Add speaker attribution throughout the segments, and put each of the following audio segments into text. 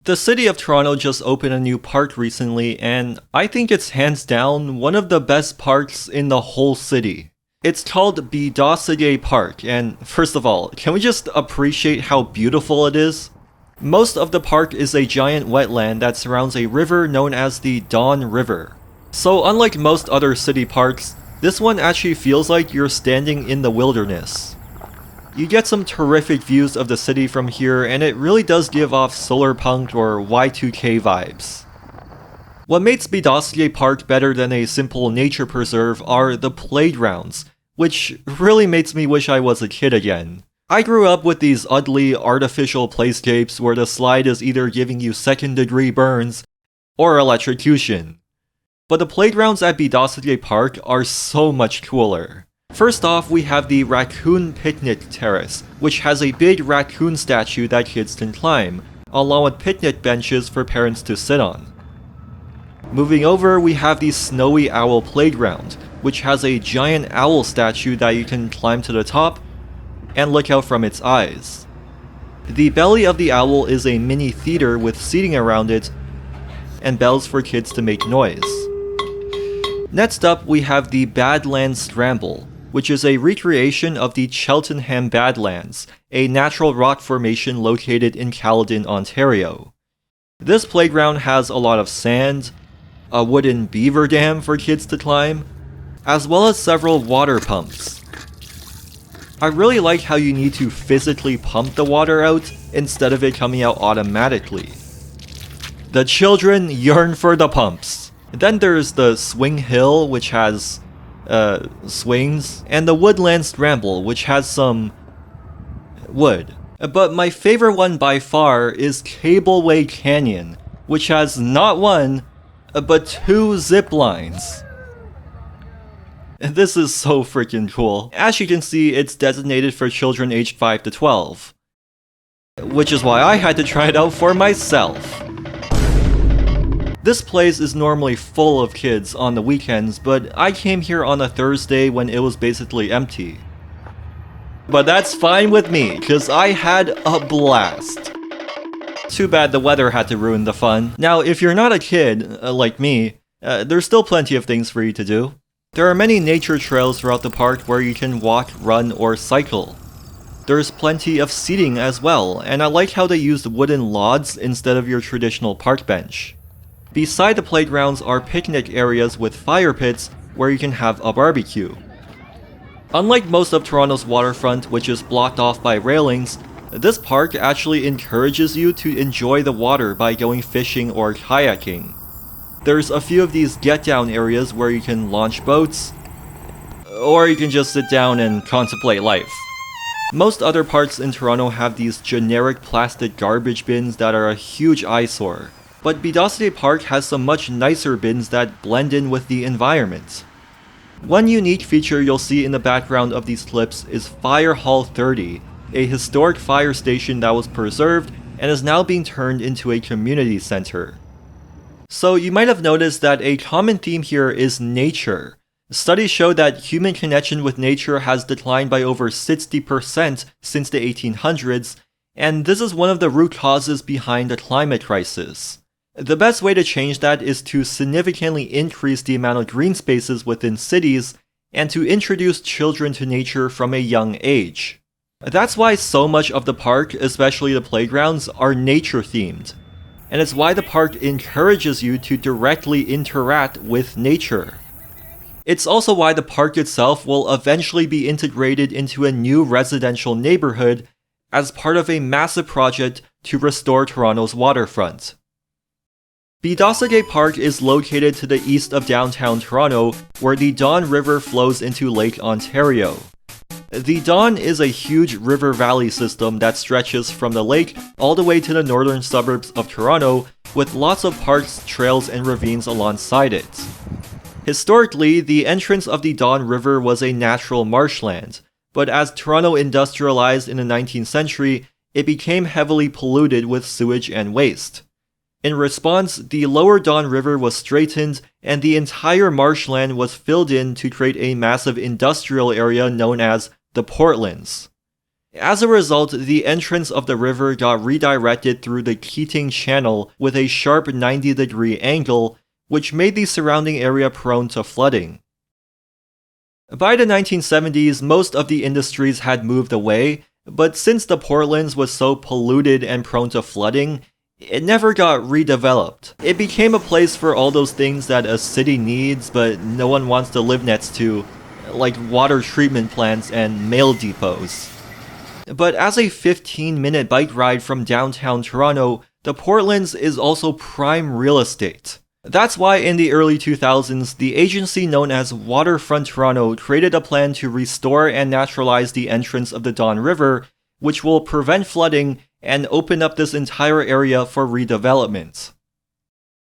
Speaker 1: The city of Toronto just opened a new park recently, and I think it's hands down one of the best parks in the whole city. It's called Biidaasige Park, and first of all, can we just appreciate how beautiful it is? Most of the park is a giant wetland that surrounds a river known as the Don River. So unlike most other city parks, this one actually feels like you're standing in the wilderness. You get some terrific views of the city from here, and it really does give off solar punk or Y2K vibes. What makes Biidaasige Park better than a simple nature preserve are the playgrounds, which really makes me wish I was a kid again. I grew up with these ugly artificial playscapes where the slide is either giving you second-degree burns or electrocution. But the playgrounds at Biidaasige Park are so much cooler. First off, we have the Raccoon Picnic Terrace, which has a big raccoon statue that kids can climb, along with picnic benches for parents to sit on. Moving over, we have the Snowy Owl Playground, which has a giant owl statue that you can climb to the top and look out from its eyes. The belly of the owl is a mini theater with seating around it and bells for kids to make noise. Next up, we have the Badlands Scramble, which is a recreation of the Cheltenham Badlands, a natural rock formation located in Caledon, Ontario. This playground has a lot of sand, a wooden beaver dam for kids to climb, as well as several water pumps. I really like how you need to physically pump the water out instead of it coming out automatically. The children yearn for the pumps. Then there's the Swing Hill, which has swings, and the Woodland Scramble, which has some wood. But my favorite one by far is Cableway Canyon, which has not one, but 2 zip lines. This is so freaking cool. As you can see, it's designated for children aged 5 to 12. Which is why I had to try it out for myself. This place is normally full of kids on the weekends, but I came here on a Thursday when it was basically empty. But that's fine with me, cause I had a blast. Too bad the weather had to ruin the fun. Now, if you're not a kid, like me, there's still plenty of things for you to do. There are many nature trails throughout the park where you can walk, run, or cycle. There's plenty of seating as well, and I like how they used wooden logs instead of your traditional park bench. Beside the playgrounds are picnic areas with fire pits where you can have a barbecue. Unlike most of Toronto's waterfront, which is blocked off by railings, this park actually encourages you to enjoy the water by going fishing or kayaking. There's a few of these get-down areas where you can launch boats, or you can just sit down and contemplate life. Most other parks in Toronto have these generic plastic garbage bins that are a huge eyesore. But Biidaasige Park has some much nicer bins that blend in with the environment. One unique feature you'll see in the background of these clips is Fire Hall 30, a historic fire station that was preserved and is now being turned into a community center. So you might have noticed that a common theme here is nature. Studies show that human connection with nature has declined by over 60% since the 1800s, and this is one of the root causes behind the climate crisis. The best way to change that is to significantly increase the amount of green spaces within cities and to introduce children to nature from a young age. That's why so much of the park, especially the playgrounds, are nature themed. And it's why the park encourages you to directly interact with nature. It's also why the park itself will eventually be integrated into a new residential neighborhood as part of a massive project to restore Toronto's waterfront. Biidaasige Park is located to the east of downtown Toronto, where the Don River flows into Lake Ontario. The Don is a huge river valley system that stretches from the lake all the way to the northern suburbs of Toronto, with lots of parks, trails, and ravines alongside it. Historically, the entrance of the Don River was a natural marshland, but as Toronto industrialized in the 19th century, it became heavily polluted with sewage and waste. In response, the lower Don River was straightened and the entire marshland was filled in to create a massive industrial area known as the Portlands. As a result, the entrance of the river got redirected through the Keating Channel with a sharp 90-degree angle, which made the surrounding area prone to flooding. By the 1970s, most of the industries had moved away, but since the Portlands was so polluted and prone to flooding, it never got redeveloped. It became a place for all those things that a city needs but no one wants to live next to, like water treatment plants and mail depots. But as a 15-minute bike ride from downtown Toronto, the Portlands is also prime real estate. That's why in the early 2000s, the agency known as Waterfront Toronto created a plan to restore and naturalize the entrance of the Don River, which will prevent flooding and open up this entire area for redevelopment.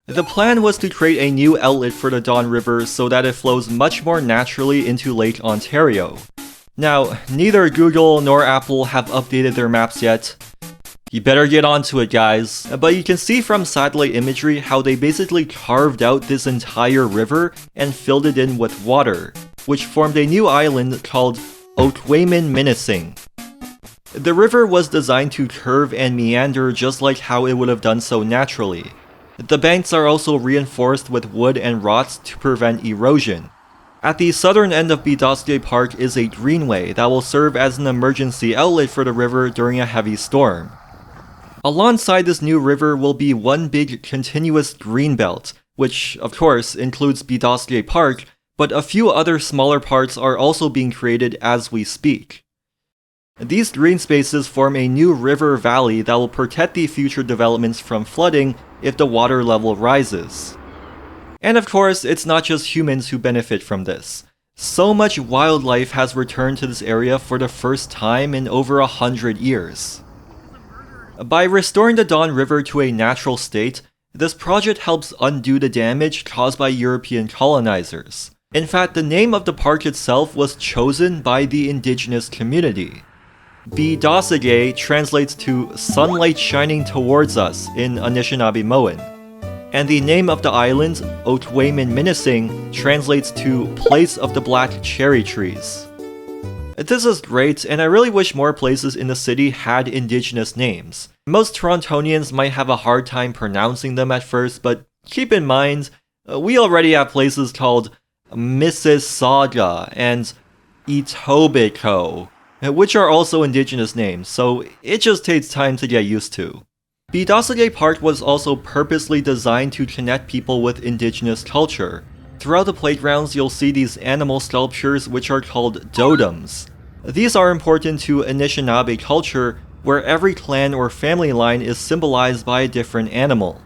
Speaker 1: The plan was to create a new outlet for the Don River so that it flows much more naturally into Lake Ontario. Now, neither Google nor Apple have updated their maps yet. You better get onto it, guys. But you can see from satellite imagery how they basically carved out this entire river and filled it in with water, which formed a new island called Ookwemin Minising. The river was designed to curve and meander just like how it would have done so naturally. The banks are also reinforced with wood and rots to prevent erosion. At the southern end of Biidaasige Park is a greenway that will serve as an emergency outlet for the river during a heavy storm. Alongside this new river will be one big continuous green belt, which of course includes Biidaasige Park, but a few other smaller parts are also being created as we speak. These green spaces form a new river valley that will protect the future developments from flooding if the water level rises. And of course, it's not just humans who benefit from this. So much wildlife has returned to this area for the first time in over 100 years. By restoring the Don River to a natural state, this project helps undo the damage caused by European colonizers. In fact, the name of the park itself was chosen by the Indigenous community. Biidaasige translates to sunlight shining towards us in Anishinaabe-Moan. And the name of the island, Ookwemin Minising, translates to Place of the Black Cherry Trees. This is great, and I really wish more places in the city had Indigenous names. Most Torontonians might have a hard time pronouncing them at first, but keep in mind, we already have places called Mississauga and Etobicoke, which are also Indigenous names, so it just takes time to get used to. Biidaasige Park was also purposely designed to connect people with Indigenous culture. Throughout the playgrounds, you'll see these animal sculptures which are called totems. These are important to Anishinaabe culture, where every clan or family line is symbolized by a different animal.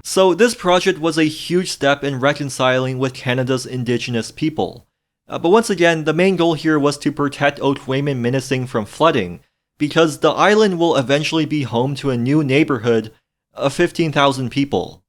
Speaker 1: So this project was a huge step in reconciling with Canada's Indigenous people. But once again, the main goal here was to protect Ookwemin Minising from flooding, because the island will eventually be home to a new neighborhood of 15,000 people.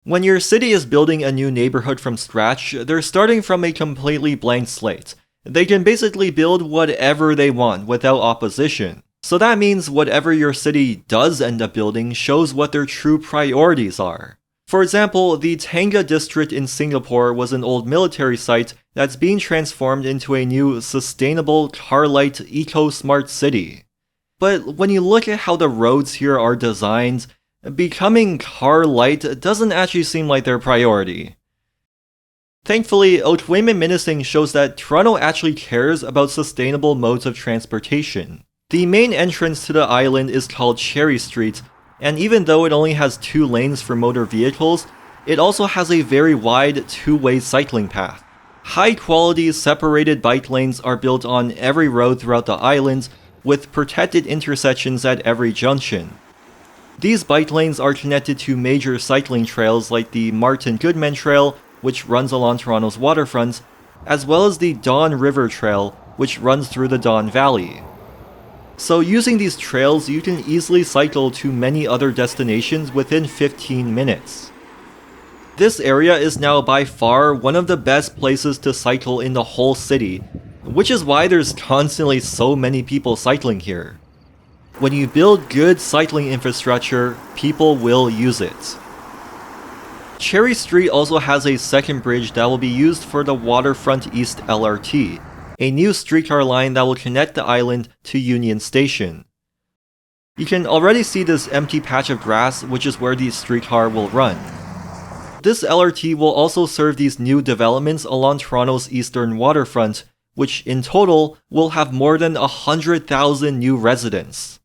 Speaker 1: When your city is building a new neighborhood from scratch, they're starting from a completely blank slate. They can basically build whatever they want without opposition. So that means whatever your city does end up building shows what their true priorities are. For example, the Tanga district in Singapore was an old military site that's being transformed into a new sustainable, car-light, eco-smart city. But when you look at how the roads here are designed, becoming car-light doesn't actually seem like their priority. Thankfully, Ookwemin Minising shows that Toronto actually cares about sustainable modes of transportation. The main entrance to the island is called Cherry Street, and even though it only has 2 lanes for motor vehicles, it also has a very wide two-way cycling path. High-quality separated bike lanes are built on every road throughout the island, with protected intersections at every junction. These bike lanes are connected to major cycling trails like the Martin Goodman Trail, which runs along Toronto's waterfront, as well as the Don River Trail, which runs through the Don Valley. So using these trails, you can easily cycle to many other destinations within 15 minutes. This area is now by far one of the best places to cycle in the whole city, which is why there's constantly so many people cycling here. When you build good cycling infrastructure, people will use it. Cherry Street also has a second bridge that will be used for the Waterfront East LRT. a new streetcar line that will connect the island to Union Station. You can already see this empty patch of grass, which is where the streetcar will run. This LRT will also serve these new developments along Toronto's eastern waterfront, which in total will have more than 100,000 new residents.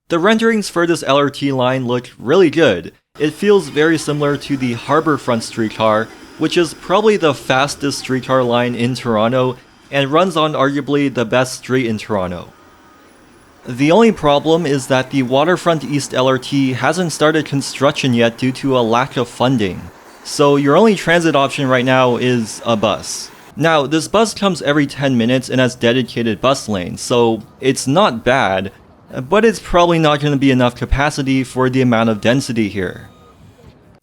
Speaker 1: The renderings for this LRT line look really good. It feels very similar to the Harbourfront streetcar, which is probably the fastest streetcar line in Toronto and runs on arguably the best street in Toronto. The only problem is that the Waterfront East LRT hasn't started construction yet due to a lack of funding. So your only transit option right now is a bus. Now, this bus comes every 10 minutes and has dedicated bus lanes, so it's not bad, but it's probably not going to be enough capacity for the amount of density here.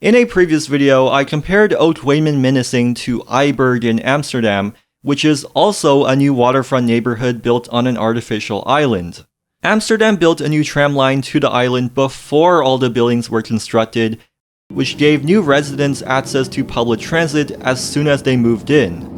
Speaker 1: In a previous video, I compared Ookwemin Minising to Ashbridge in Amsterdam, which is also a new waterfront neighborhood built on an artificial island. Amsterdam built a new tram line to the island before all the buildings were constructed, which gave new residents access to public transit as soon as they moved in.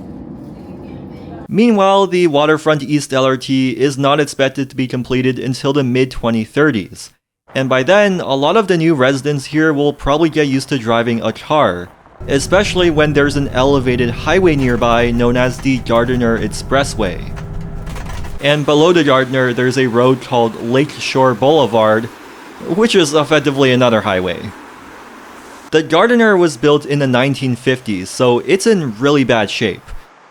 Speaker 1: Meanwhile, the Waterfront East LRT is not expected to be completed until the mid-2030s, and by then, a lot of the new residents here will probably get used to driving a car, especially when there's an elevated highway nearby known as the Gardiner Expressway. And below the Gardiner, there's a road called Lakeshore Boulevard, which is effectively another highway. The Gardiner was built in the 1950s, so it's in really bad shape.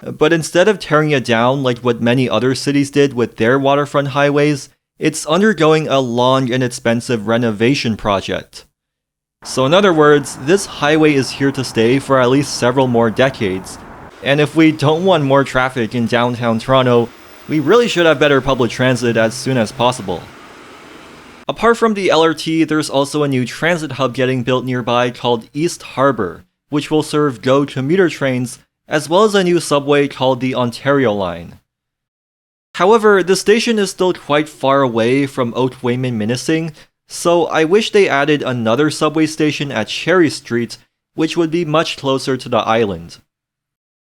Speaker 1: But instead of tearing it down like what many other cities did with their waterfront highways, it's undergoing a long and expensive renovation project. So in other words, this highway is here to stay for at least several more decades, and if we don't want more traffic in downtown Toronto, we really should have better public transit as soon as possible. Apart from the LRT, there's also a new transit hub getting built nearby called East Harbour, which will serve GO commuter trains, as well as a new subway called the Ontario Line. However, the station is still quite far away from Ookwemin Minising, so I wish they added another subway station at Cherry Street, which would be much closer to the island.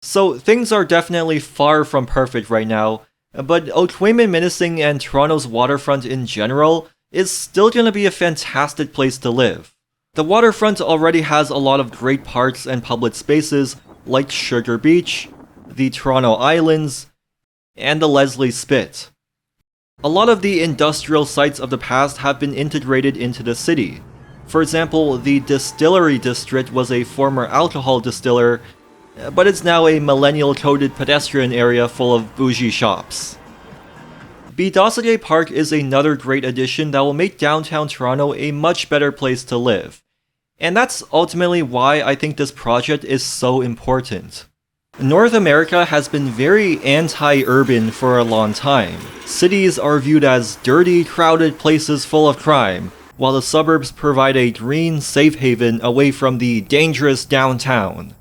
Speaker 1: So things are definitely far from perfect right now, but Ookwemin Minising and Toronto's waterfront in general is still going to be a fantastic place to live. The waterfront already has a lot of great parks and public spaces like Sugar Beach, the Toronto Islands, and the Leslie Spit. A lot of the industrial sites of the past have been integrated into the city. For example, the Distillery District was a former alcohol distiller, but it's now a millennial-coded pedestrian area full of bougie shops. Biidaasige Park is another great addition that will make downtown Toronto a much better place to live. And that's ultimately why I think this project is so important. North America has been very anti-urban for a long time. Cities are viewed as dirty, crowded places full of crime, while the suburbs provide a green, safe haven away from the dangerous downtown.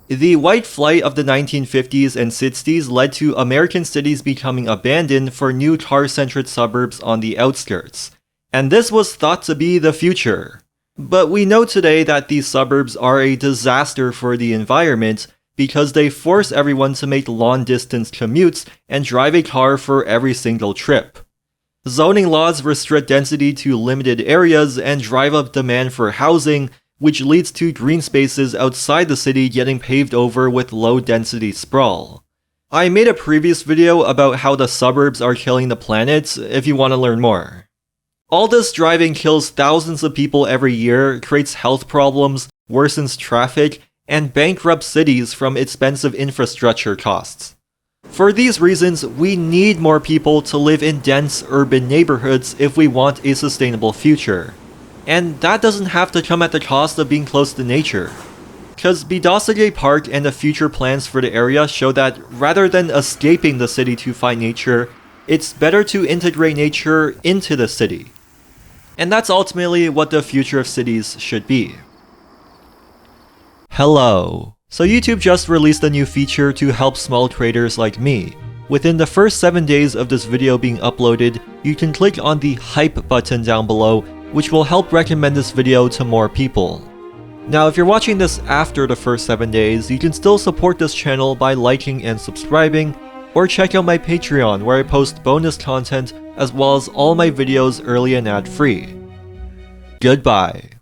Speaker 1: The white flight of the 1950s and 60s led to American cities becoming abandoned for new car-centric suburbs on the outskirts, and this was thought to be the future. But we know today that these suburbs are a disaster for the environment because they force everyone to make long-distance commutes and drive a car for every single trip. Zoning laws restrict density to limited areas and drive up demand for housing, which leads to green spaces outside the city getting paved over with low-density sprawl. I made a previous video about how the suburbs are killing the planet, if you want to learn more. All this driving kills thousands of people every year, creates health problems, worsens traffic, and bankrupts cities from expensive infrastructure costs. For these reasons, we need more people to live in dense urban neighborhoods if we want a sustainable future. And that doesn't have to come at the cost of being close to nature. Because Biidaasige Park and the future plans for the area show that rather than escaping the city to find nature, it's better to integrate nature into the city. And that's ultimately what the future of cities should be. Hello. So YouTube just released a new feature to help small creators like me. Within the first 7 days of this video being uploaded, you can click on the hype button down below, which will help recommend this video to more people. Now, if you're watching this after the first 7 days, you can still support this channel by liking and subscribing, or check out my Patreon where I post bonus content as well as all my videos early and ad-free. Goodbye.